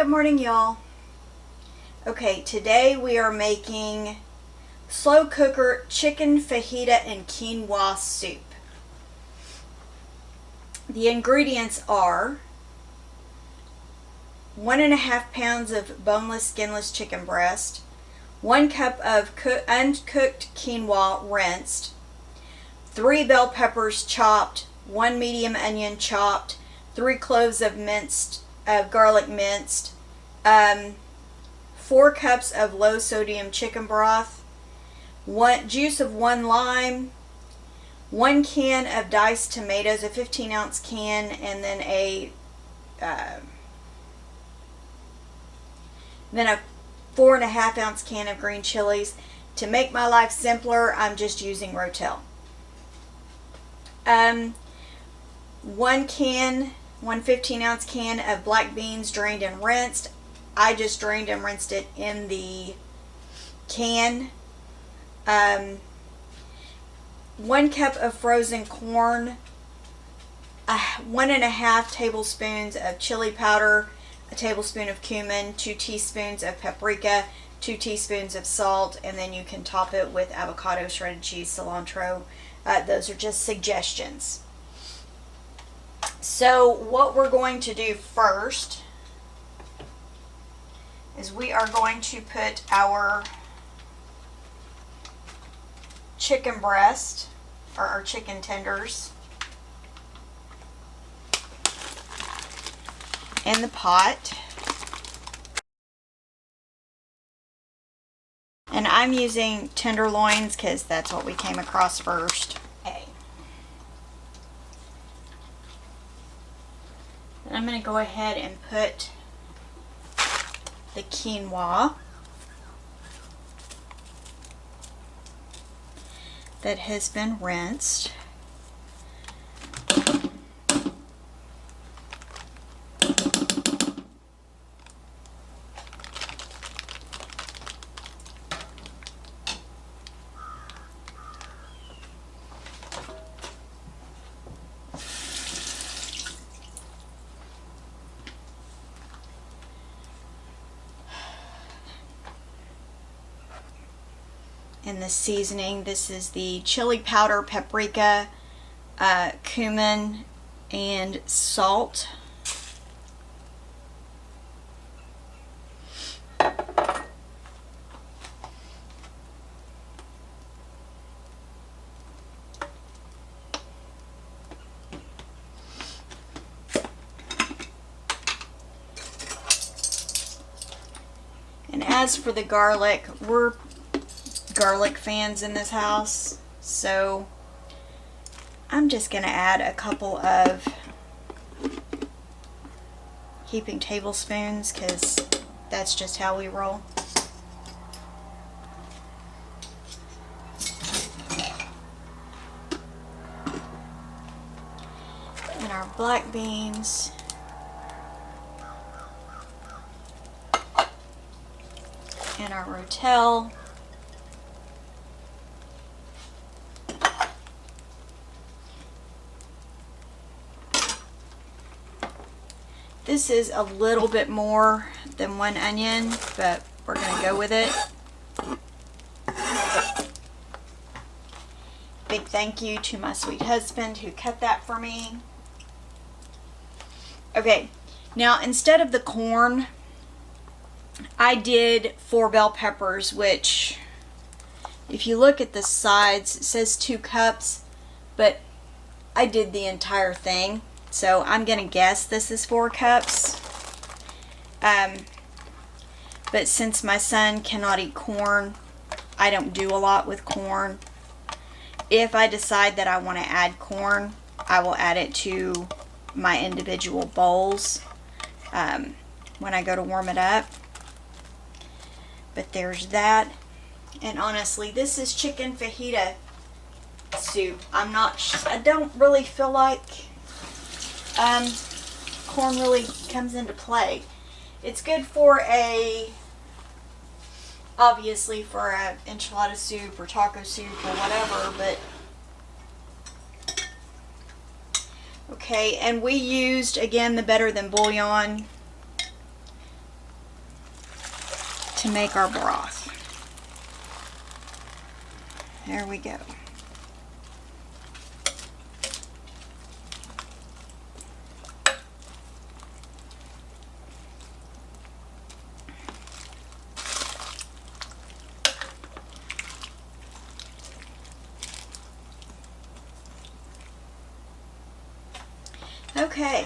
Good morning, y'all. Okay, today we are making slow cooker chicken fajita and quinoa soup. The ingredients are 1.5 pounds of boneless, skinless chicken breast, 1 cup of uncooked quinoa rinsed, 3 bell peppers chopped, 1 medium onion chopped, 3 cloves of garlic minced, 4 cups of low sodium chicken broth, juice of 1 lime, 1 can of diced tomatoes, a 15-ounce can, and then a 4.5-ounce can of green chilies. To make my life simpler, I'm just using Rotel. 1 15-ounce can of black beans drained and rinsed. I just drained and rinsed it in the can. 1 cup of frozen corn, 1.5 tablespoons of chili powder, a tablespoon of cumin, 2 teaspoons of paprika, 2 teaspoons of salt, and then you can top it with avocado, shredded cheese, cilantro. Those are just suggestions. So what we're going to do first is we are going to put our chicken breast, or our chicken tenders, in the pot. And I'm using tenderloins because that's what we came across first. Okay. Then I'm going to go ahead and put the quinoa that has been rinsed. And the seasoning, this is the chili powder, paprika, cumin, and salt. And as for the garlic, we're garlic fans in this house, so I'm just going to add a couple of heaping tablespoons because that's just how we roll. And our black beans. And our Rotel. This is a little bit more than 1 onion, but we're going to go with it. Big thank you to my sweet husband who cut that for me. Okay, now instead of the corn, I did 4 bell peppers, which if you look at the sides, it says 2 cups, but I did the entire thing. So I'm going to guess this is 4 cups. But since my son cannot eat corn, I don't do a lot with corn. If I decide that I want to add corn, I will add it to my individual bowls when I go to warm it up. But there's that. And honestly, this is chicken fajita soup. I don't really feel like corn really comes into play. It's good for obviously for a enchilada soup or taco soup or whatever, but okay. And we used, again, the Better Than Bouillon to make our broth. There we go. Okay.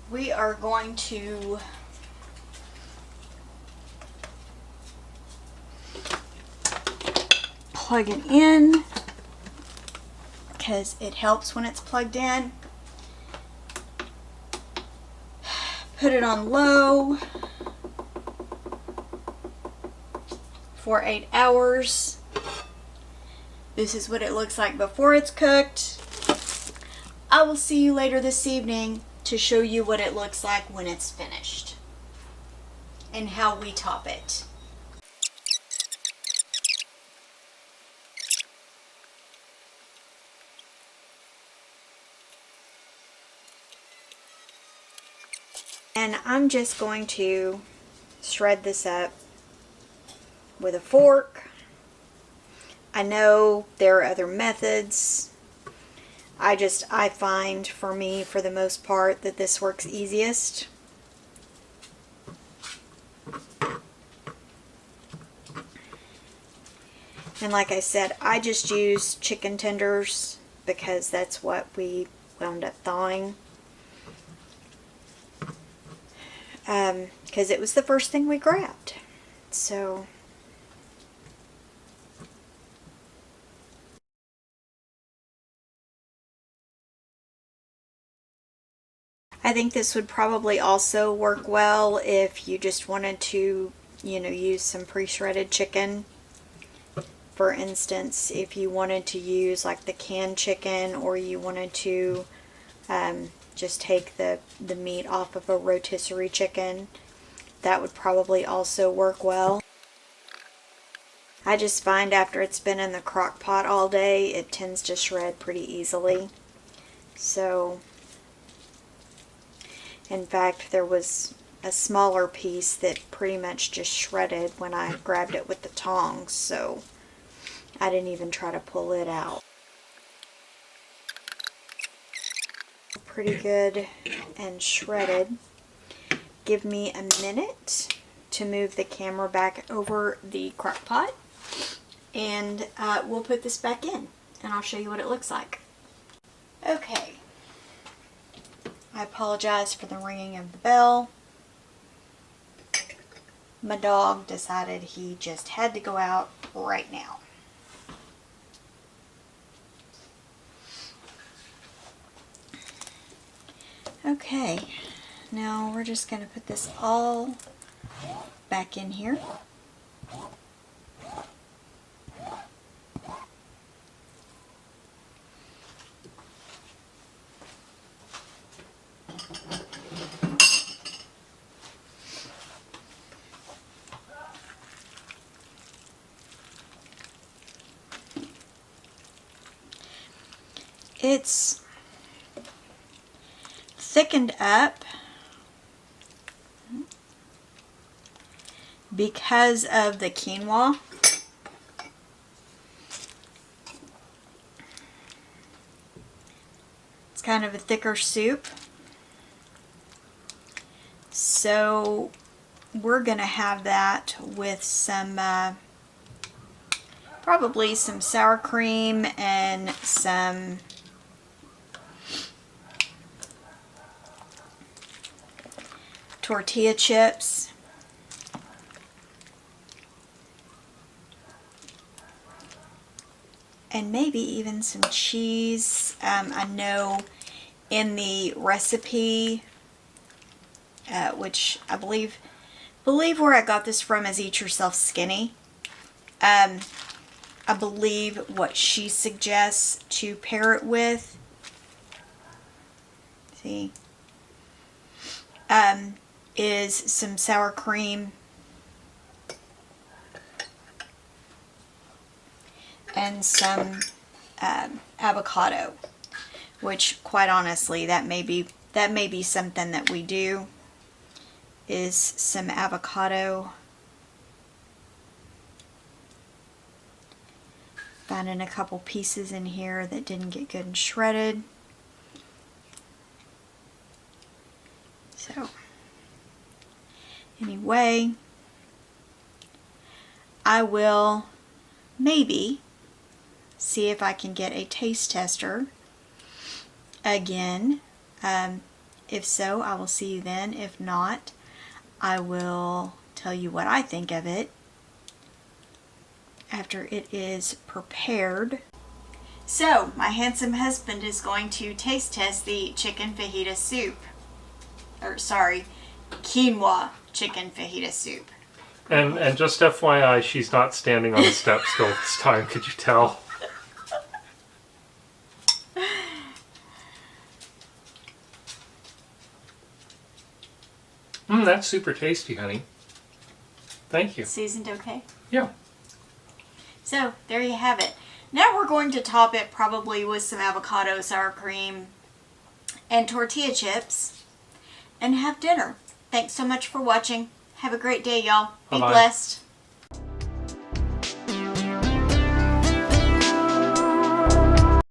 We are going to plug it in because it helps when it's plugged in. Put it on low for 8 hours. This is what it looks like before it's cooked. I will see you later this evening to show you what it looks like when it's finished and how we top it. And I'm just going to shred this up with a fork. I know there are other methods. I find for me, for the most part, that this works easiest. And like I said, I just use chicken tenders because that's what we wound up thawing. Because it was the first thing we grabbed. So I think this would probably also work well if you just wanted to, use some pre-shredded chicken. For instance, if you wanted to use like the canned chicken, or you wanted to just take the meat off of a rotisserie chicken, that would probably also work well. I just find after it's been in the crock pot all day, it tends to shred pretty easily. So in fact, there was a smaller piece that pretty much just shredded when I grabbed it with the tongs, so I didn't even try to pull it out. Pretty good and shredded. Give me a minute to move the camera back over the crock pot, and we'll put this back in and I'll show you what it looks like. Okay. I apologize for the ringing of the bell. My dog decided he just had to go out right now. Okay, now we're just going to put this all back in here. It's thickened up because of the quinoa. It's kind of a thicker soup. So we're going to have that with some probably some sour cream and some tortilla chips. And maybe even some cheese. I know in the recipe, which I believe where I got this from is Eat Yourself Skinny. I believe what she suggests to pair it with, see, is some sour cream and some avocado, which quite honestly, that may be that may be something that we do, is some avocado. Finding a couple pieces in here that didn't get good and shredded. So, anyway, I will maybe see if I can get a taste tester again. If so, I will see you then. If not, I will tell you what I think of it after it is prepared. So, my handsome husband is going to taste test the chicken fajita soup. Or, sorry, quinoa chicken fajita soup. And just FYI, she's not standing on the step still this time. Could you tell? That's super tasty, honey. Thank you. Seasoned okay? Yeah. So, there you have it. Now we're going to top it probably with some avocado, sour cream, and tortilla chips, and have dinner. Thanks so much for watching. Have a great day, y'all. Be Bye-bye. blessed.